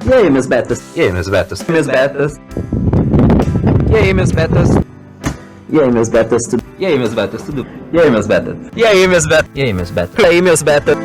E aí, meus betas? E aí, meus betas? Meus betas? E aí, meus betas? E aí, meus betas? Tudo? E aí, meus betas? Tudo? E aí, meus betas? E aí, meus betas? E aí, meus betas? E aí, meus betas?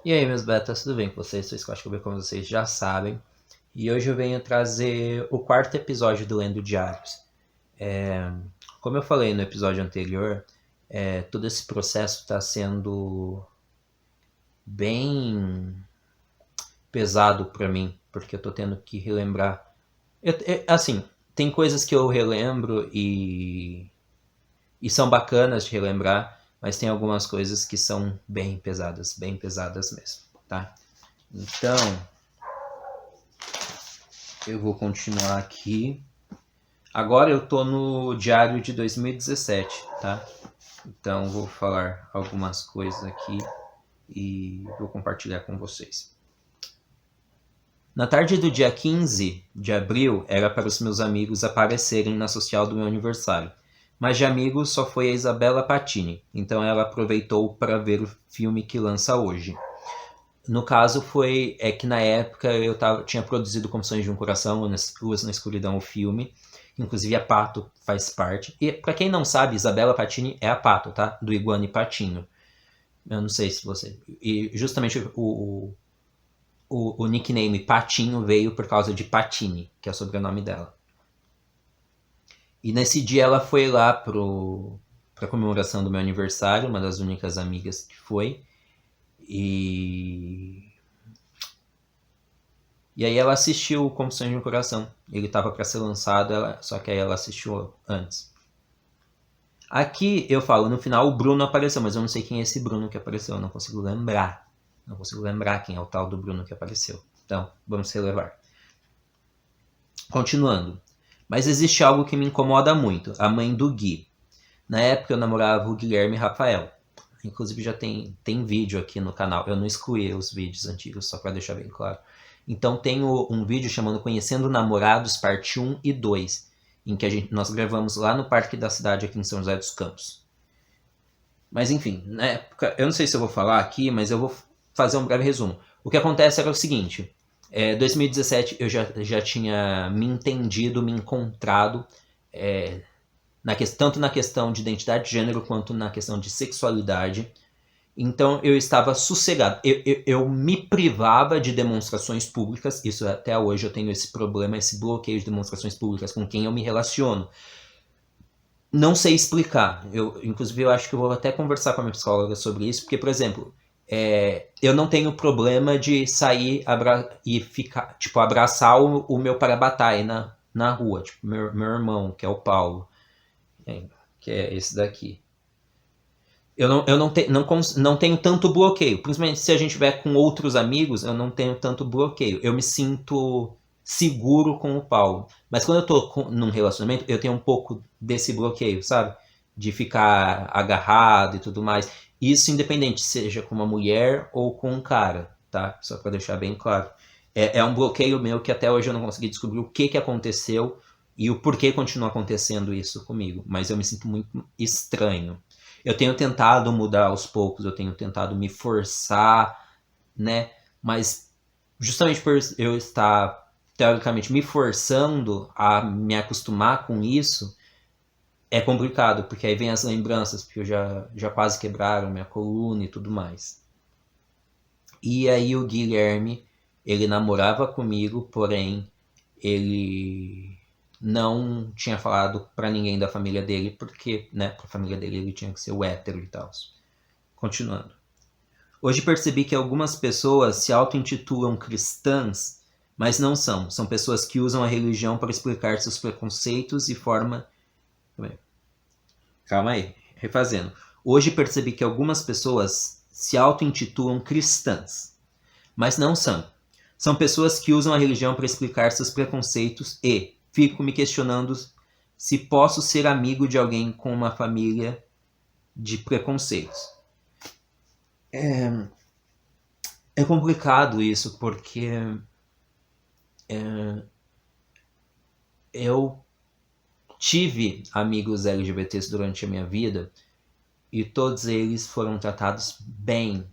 E aí, meus betas, tudo bem com vocês? Sou Scott, como vocês já sabem. E hoje eu venho trazer o quarto episódio do Lendo Diários. Como eu falei no episódio anterior, todo esse processo está sendo bem pesado para mim, porque eu tô tendo que relembrar. Assim, tem coisas que eu relembro e são bacanas de relembrar, mas tem algumas coisas que são bem pesadas mesmo, tá? Então, eu vou continuar aqui. Agora eu tô no diário de 2017, tá? Então, vou falar algumas coisas aqui e vou compartilhar com vocês. Na tarde do dia 15 de abril, era para os meus amigos aparecerem na social do meu aniversário. Mas de amigo só foi a Isabela Patini, então ela aproveitou para ver o filme que lança hoje. No caso é que na época eu tinha produzido Confissões de um Coração, Luz na Escuridão, o filme, inclusive a Pato faz parte. E para quem não sabe, Isabela Patini é a Pato, tá? Do Iguana e Patinho. Eu não sei se você... E justamente o nickname Patinho veio por causa de Patini, que é o sobrenome dela. E nesse dia ela foi lá pra comemoração do meu aniversário, uma das únicas amigas que foi. E aí ela assistiu Confissões de um Coração. Ele estava para ser lançado, só que aí ela assistiu antes. Aqui eu falo, no final o Bruno apareceu, mas eu não sei quem é esse Bruno que apareceu, eu não consigo lembrar. Não consigo lembrar quem é o tal do Bruno que apareceu. Então, vamos relevar. Continuando. Mas existe algo que me incomoda muito, a mãe do Gui. Na época eu namorava o Guilherme Rafael. Inclusive já tem vídeo aqui no canal. Eu não excluí os vídeos antigos, só para deixar bem claro. Então tem um vídeo chamado Conhecendo Namorados, parte 1 e 2, em que nós gravamos lá no Parque da Cidade, aqui em São José dos Campos. Mas enfim, na época, eu não sei se eu vou falar aqui, mas eu vou fazer um breve resumo. O que acontece era o seguinte... 2017 eu já tinha me entendido, me encontrado, tanto na questão de identidade de gênero quanto na questão de sexualidade. Então eu estava sossegado. Eu me privava de demonstrações públicas. Isso até hoje eu tenho esse problema, esse bloqueio de demonstrações públicas com quem eu me relaciono. Não sei explicar. Inclusive eu acho que eu vou até conversar com a minha psicóloga sobre isso, porque, por exemplo... eu não tenho problema de sair e ficar, tipo, abraçar o meu parabatai na rua, tipo, meu irmão, que é o Paulo, que é esse daqui. Eu não tenho tanto bloqueio, principalmente se a gente estiver com outros amigos, eu não tenho tanto bloqueio. Eu me sinto seguro com o Paulo. Mas quando eu tô num relacionamento, eu tenho um pouco desse bloqueio, sabe? De ficar agarrado e tudo mais. Isso independente, seja com uma mulher ou com um cara, tá? Só para deixar bem claro. É um bloqueio meu que até hoje eu não consegui descobrir o que aconteceu e o porquê continua acontecendo isso comigo. Mas eu me sinto muito estranho. Eu tenho tentado mudar aos poucos, eu tenho tentado me forçar, né? Mas justamente por eu estar, teoricamente, me forçando a me acostumar com isso, é complicado, porque aí vem as lembranças, porque eu já quase quebraram minha coluna e tudo mais. E aí o Guilherme, ele namorava comigo, porém ele não tinha falado pra ninguém da família dele, porque, né, pra família dele ele tinha que ser o hétero e tal. Continuando. Hoje percebi que algumas pessoas se auto-intitulam cristãs, mas não são. São pessoas que usam a religião para explicar seus preconceitos e forma... Calma aí, refazendo. Hoje percebi que algumas pessoas se auto-intitulam cristãs, mas não são. São pessoas que usam a religião para explicar seus preconceitos e fico me questionando se posso ser amigo de alguém com uma família de preconceitos. É complicado isso, porque eu tive amigos LGBTs durante a minha vida e todos eles foram tratados bem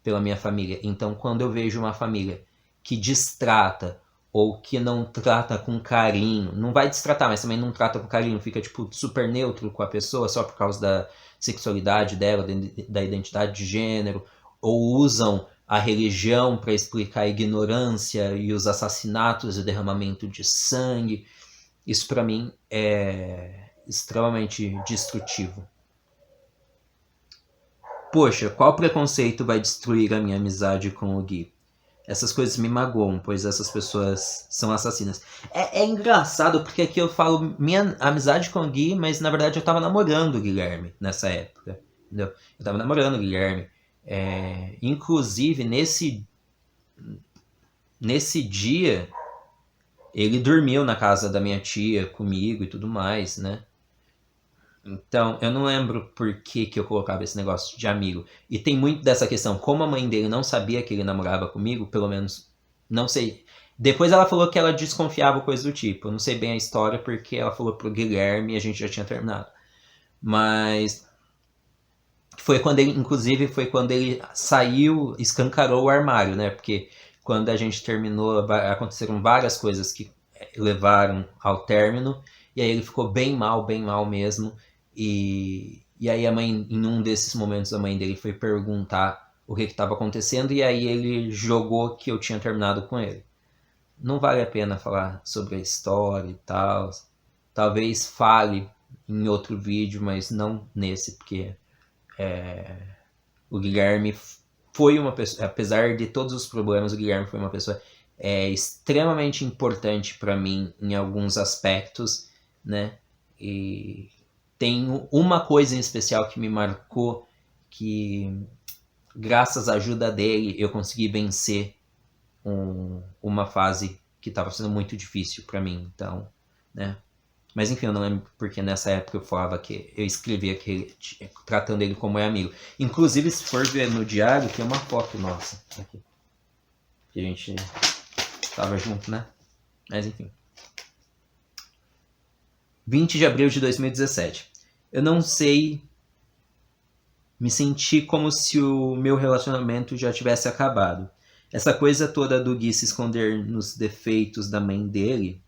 pela minha família. Então, quando eu vejo uma família que destrata ou que não trata com carinho, não vai destratar, mas também não trata com carinho, fica tipo super neutro com a pessoa só por causa da sexualidade dela, da identidade de gênero, ou usam a religião para explicar a ignorância e os assassinatos e o derramamento de sangue, isso para mim é extremamente destrutivo. Poxa, qual preconceito vai destruir a minha amizade com o Gui? Essas coisas me magoam, pois essas pessoas são assassinas. É engraçado, porque aqui eu falo minha amizade com o Gui, mas na verdade eu tava namorando o Guilherme nessa época. Entendeu? Eu tava namorando o Guilherme. Inclusive, nesse dia, ele dormiu na casa da minha tia comigo e tudo mais, né? Então, eu não lembro por que eu colocava esse negócio de amigo. E tem muito dessa questão, como a mãe dele não sabia que ele namorava comigo, pelo menos, não sei. Depois ela falou que ela desconfiava, coisa do tipo. Eu não sei bem a história, porque ela falou pro Guilherme e a gente já tinha terminado. Mas foi quando ele, inclusive, foi quando ele saiu, escancarou o armário, né? Porque quando a gente terminou, aconteceram várias coisas que levaram ao término. E aí ele ficou bem mal mesmo. E aí a mãe, em um desses momentos, a mãe dele foi perguntar o que estava acontecendo. E aí ele jogou que eu tinha terminado com ele. Não vale a pena falar sobre a história e tal. Talvez fale em outro vídeo, mas não nesse, porque o Guilherme foi uma pessoa, apesar de todos os problemas, o Guilherme foi uma pessoa extremamente importante para mim em alguns aspectos, né? E tem uma coisa em especial que me marcou, que graças à ajuda dele eu consegui vencer uma fase que estava sendo muito difícil para mim, então, né? Mas enfim, eu não lembro porque nessa época eu falava que eu escrevia que tratando ele como amigo. Inclusive, se for ver no diário, tem uma foto nossa aqui, que a gente tava junto, né? Mas enfim. 20 de abril de 2017. Eu não sei, me senti como se o meu relacionamento já tivesse acabado. Essa coisa toda do Gui se esconder nos defeitos da mãe dele.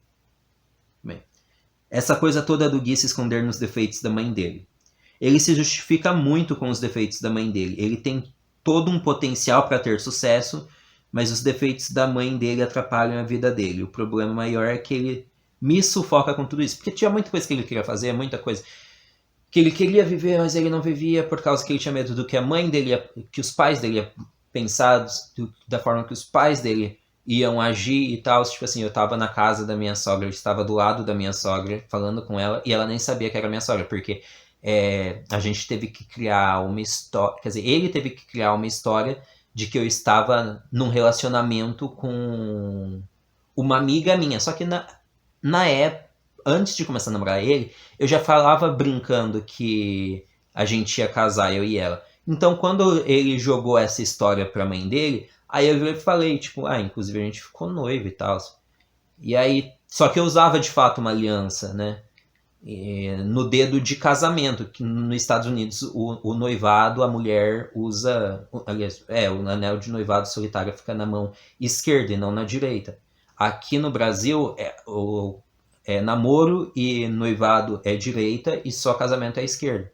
Ele se justifica muito com os defeitos da mãe dele. Ele tem todo um potencial para ter sucesso, mas os defeitos da mãe dele atrapalham a vida dele. O problema maior é que ele me sufoca com tudo isso. Porque tinha muita coisa que ele queria fazer, muita coisa que ele queria viver, mas ele não vivia por causa que ele tinha medo do que a mãe dele, que os pais dele iam pensar, da forma que os pais dele iam agir e tal. Tipo assim, eu tava na casa da minha sogra, eu estava do lado da minha sogra, falando com ela, e ela nem sabia que era minha sogra, porque a gente teve que criar uma história, quer dizer, ele teve que criar uma história de que eu estava num relacionamento com uma amiga minha. Só que na época, antes de começar a namorar ele, eu já falava brincando que a gente ia casar, eu e ela. Então, quando ele jogou essa história pra mãe dele, aí eu falei, tipo, inclusive a gente ficou noivo e tal. E aí, só que eu usava de fato uma aliança, né? No dedo de casamento, que nos Estados Unidos o noivado, a mulher usa, aliás, o anel de noivado solitário fica na mão esquerda e não na direita. Aqui no Brasil, namoro e noivado é direita e só casamento é esquerda.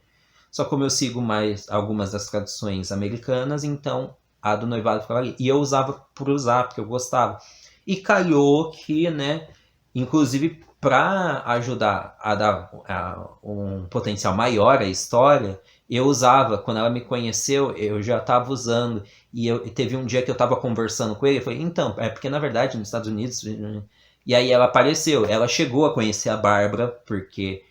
Só como eu sigo mais algumas das tradições americanas, então a do noivado ficava ali. E eu usava por usar, porque eu gostava. E calhou que, né, inclusive para ajudar a dar um potencial maior à história, eu usava, quando ela me conheceu, eu já estava usando. E teve um dia que eu estava conversando com ele, eu falei, então, porque na verdade nos Estados Unidos... E aí ela apareceu, ela chegou a conhecer a Bárbara, porque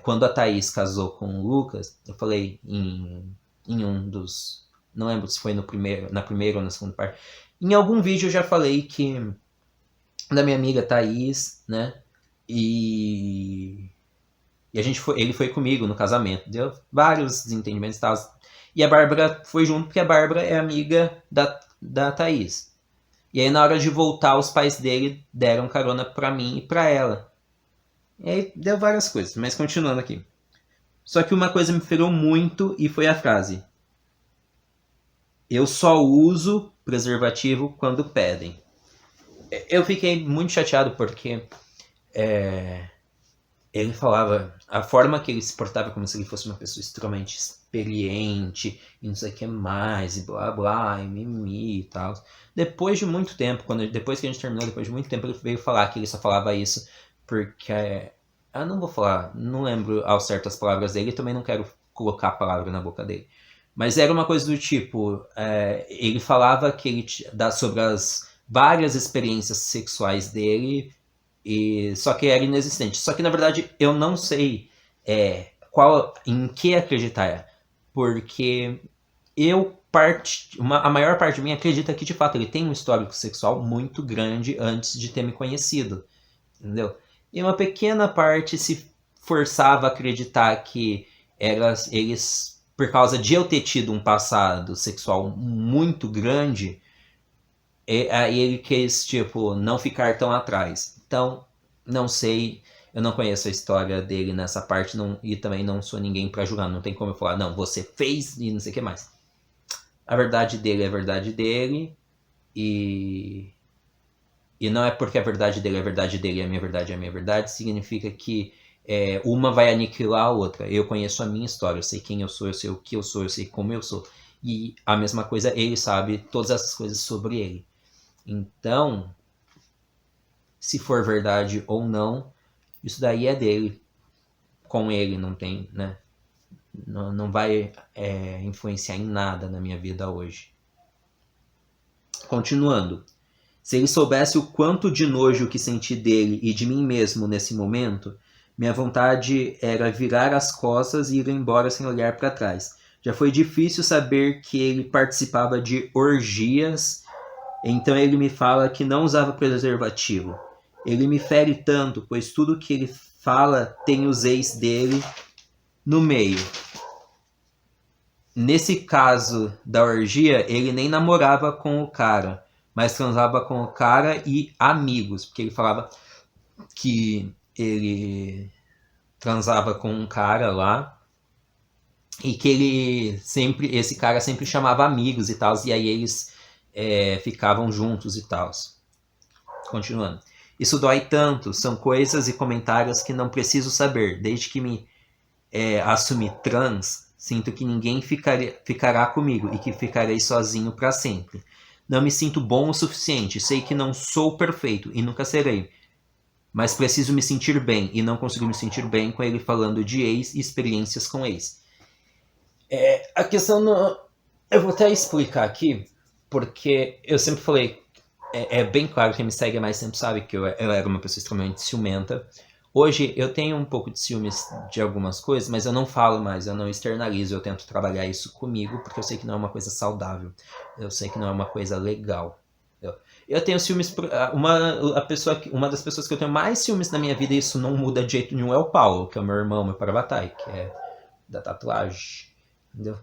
quando a Thaís casou com o Lucas, eu falei em um dos... Não lembro se foi na primeira ou na segunda parte. Em algum vídeo eu já falei que... Da minha amiga Thaís, né? E ele foi comigo no casamento. Deu vários desentendimentos e tal. E a Bárbara foi junto porque a Bárbara é amiga da Thaís. E aí na hora de voltar, os pais dele deram carona pra mim e pra ela. E aí deu várias coisas, mas continuando aqui. Só que uma coisa me feriu muito e foi a frase: eu só uso preservativo quando pedem. Eu fiquei muito chateado porque ele falava, a forma que ele se portava como se ele fosse uma pessoa extremamente experiente, e não sei o que mais, e blá blá, e mimimi e tal. Depois de muito tempo, depois que a gente terminou, depois de muito tempo, ele veio falar que ele só falava isso porque... eu não vou falar, não lembro ao certo as palavras dele, e também não quero colocar a palavra na boca dele. Mas era uma coisa do tipo, ele falava que sobre as várias experiências sexuais dele, só que era inexistente. Só que na verdade eu não sei em que acreditar, porque a maior parte de mim acredita que de fato ele tem um histórico sexual muito grande antes de ter me conhecido, entendeu? E uma pequena parte se forçava a acreditar que eles, por causa de eu ter tido um passado sexual muito grande, aí ele quis, tipo, não ficar tão atrás. Então, não sei, eu não conheço a história dele nessa parte, e também não sou ninguém pra julgar. Não tem como eu falar, não, você fez e não sei o que mais. A verdade dele é a verdade dele, e não é porque a verdade dele é a verdade dele e a minha verdade é a minha verdade, significa que uma vai aniquilar a outra. Eu conheço a minha história, eu sei quem eu sei o que eu sou, eu sei como eu sou. E a mesma coisa, ele sabe todas essas coisas sobre ele. Então, se for verdade ou não, isso daí é dele. Com ele não tem, né? Não vai influenciar em nada na minha vida hoje. Continuando. Se ele soubesse o quanto de nojo que senti dele e de mim mesmo nesse momento, minha vontade era virar as costas e ir embora sem olhar para trás. Já foi difícil saber que ele participava de orgias, então ele me fala que não usava preservativo. Ele me fere tanto, pois tudo que ele fala tem os ex dele no meio. Nesse caso da orgia, ele nem namorava com o cara, mas transava com o cara e amigos, porque ele falava que ele transava com um cara lá e que esse cara sempre chamava amigos e tal, e aí eles ficavam juntos e tal. Continuando. Isso dói tanto, são coisas e comentários que não preciso saber. Desde que me assumi trans, sinto que ninguém ficará comigo e que ficarei sozinho para sempre. Não me sinto bom o suficiente, sei que não sou perfeito e nunca serei. Mas preciso me sentir bem e não consigo me sentir bem com ele falando de ex e experiências com ex. A questão não... Eu vou até explicar aqui, porque eu sempre falei... É bem claro, quem me segue mais sempre sabe que eu era uma pessoa extremamente ciumenta. Hoje eu tenho um pouco de ciúmes de algumas coisas, mas eu não falo mais, eu não externalizo, eu tento trabalhar isso comigo, porque eu sei que não é uma coisa saudável, eu sei que não é uma coisa legal. Eu tenho ciúmes, uma das pessoas que eu tenho mais ciúmes na minha vida, e isso não muda de jeito nenhum, é o Paulo, que é o meu irmão, meu parabatai, que é da tatuagem, entendeu?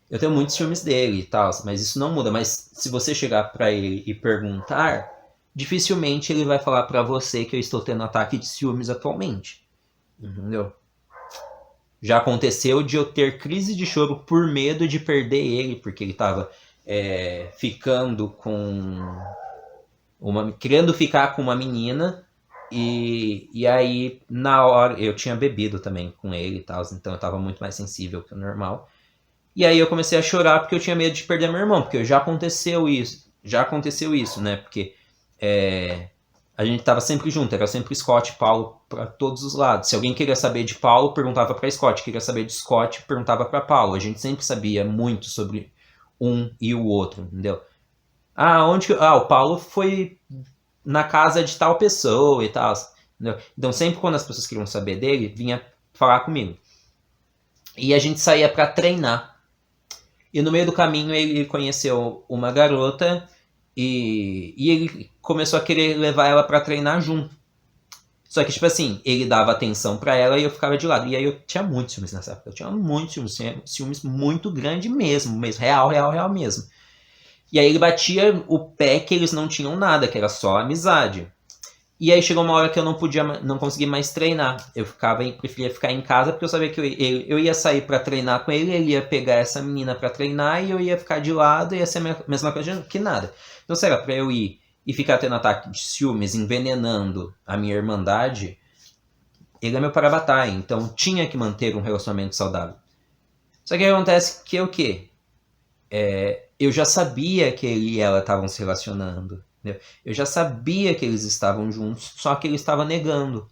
Eu tenho muitos ciúmes dele e tal, mas isso não muda. Mas se você chegar pra ele e perguntar, dificilmente ele vai falar pra você que eu estou tendo ataque de ciúmes atualmente. Entendeu? Já aconteceu de eu ter crise de choro por medo de perder ele, porque ele tava ficando com querendo ficar com uma menina, e aí na hora eu tinha bebido também com ele e tal, então eu tava muito mais sensível que o normal. E aí eu comecei a chorar porque eu tinha medo de perder meu irmão, porque já aconteceu isso, né? Porque a gente tava sempre junto, era sempre Scott e Paulo para todos os lados. Se alguém queria saber de Paulo, perguntava para Scott, queria saber de Scott, perguntava para Paulo. A gente sempre sabia muito sobre um e o outro, entendeu? O Paulo foi na casa de tal pessoa e tal, entendeu? Então sempre quando as pessoas queriam saber dele, vinha falar comigo. E a gente saía pra treinar. E no meio do caminho ele conheceu uma garota e ele começou a querer levar ela pra treinar junto. Só que, tipo assim, ele dava atenção pra ela e eu ficava de lado. E aí eu tinha muitos ciúmes nessa época. Eu tinha muitos ciúmes muito grande mesmo. Real mesmo. E aí ele batia o pé que eles não tinham nada, que era só amizade. E aí chegou uma hora que eu não conseguia mais treinar. Eu preferia ficar em casa porque eu sabia que eu ia sair pra treinar com ele ia pegar essa menina pra treinar e eu ia ficar de lado e ia ser a mesma coisa que nada. Então se era pra eu ir e ficar tendo ataque de ciúmes, envenenando a minha irmandade, ele é meu parabatai, então tinha que manter um relacionamento saudável. Só que acontece que o quê? Eu já sabia que ele e ela estavam se relacionando. Entendeu? Eu já sabia que eles estavam juntos, só que ele estava negando.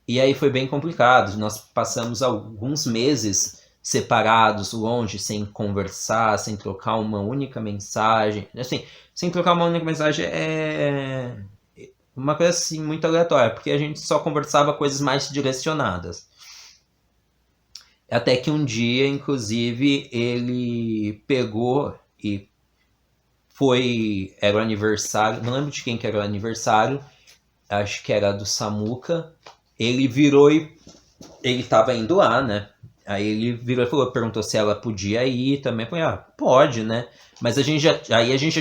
E aí foi bem complicado. Nós passamos alguns meses separados, longe, sem conversar, sem trocar uma única mensagem. Assim, sem trocar uma única mensagem é uma coisa assim muito aleatória, porque a gente só conversava coisas mais direcionadas. Até que um dia, inclusive, ele pegou e era o aniversário, não lembro de quem que era o aniversário, acho que era do Samuca. Ele virou e ele tava indo lá, né? Aí ele virou e perguntou se ela podia ir também. Eu falei, pode, né? Mas a gente já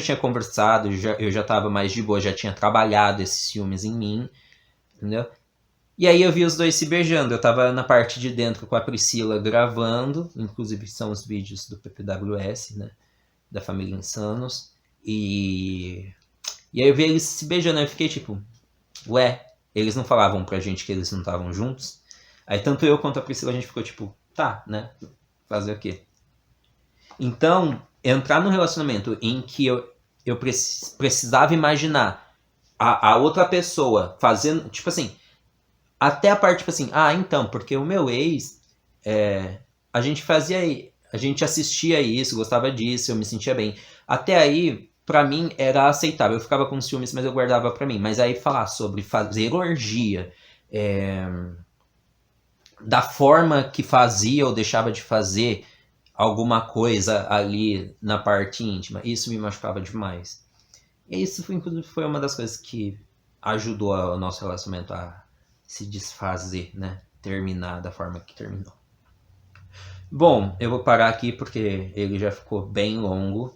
tinha conversado, eu já tava mais de boa, já tinha trabalhado esses ciúmes em mim, entendeu? E aí eu vi os dois se beijando. Eu tava na parte de dentro com a Priscila gravando, inclusive são os vídeos do PPWS, né? Da família Insanos. E aí eu vi eles se beijando, eu fiquei tipo, ué, eles não falavam pra gente que eles não estavam juntos? Aí tanto eu quanto a Priscila a gente ficou tipo, tá, né? Fazer o quê? Então, entrar num relacionamento em que eu precisava imaginar a outra pessoa fazendo, tipo assim, até a parte tipo assim, então, porque o meu ex, a gente assistia isso, gostava disso, eu me sentia bem. Até aí, pra mim, era aceitável. Eu ficava com ciúmes, mas eu guardava pra mim. Mas aí falar sobre fazer orgia, da forma que fazia ou deixava de fazer alguma coisa ali na parte íntima, isso me machucava demais. E isso, inclusive, foi uma das coisas que ajudou o nosso relacionamento a se desfazer, né? Terminar da forma que terminou. Bom, eu vou parar aqui porque ele já ficou bem longo.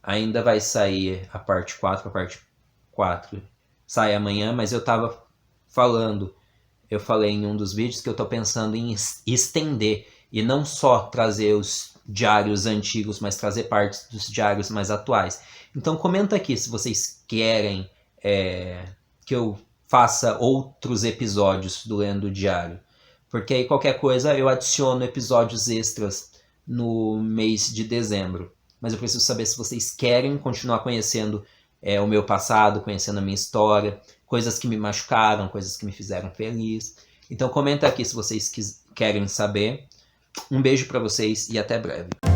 Ainda vai sair a parte 4, sai amanhã, mas eu falei em um dos vídeos que eu tô pensando em estender e não só trazer os diários antigos, mas trazer partes dos diários mais atuais. Então comenta aqui se vocês querem que eu faça outros episódios do Lendo Diário. Porque aí qualquer coisa eu adiciono episódios extras no mês de dezembro. Mas eu preciso saber se vocês querem continuar conhecendo o meu passado, conhecendo a minha história, coisas que me machucaram, coisas que me fizeram feliz. Então comenta aqui se vocês querem saber. Um beijo pra vocês e até breve.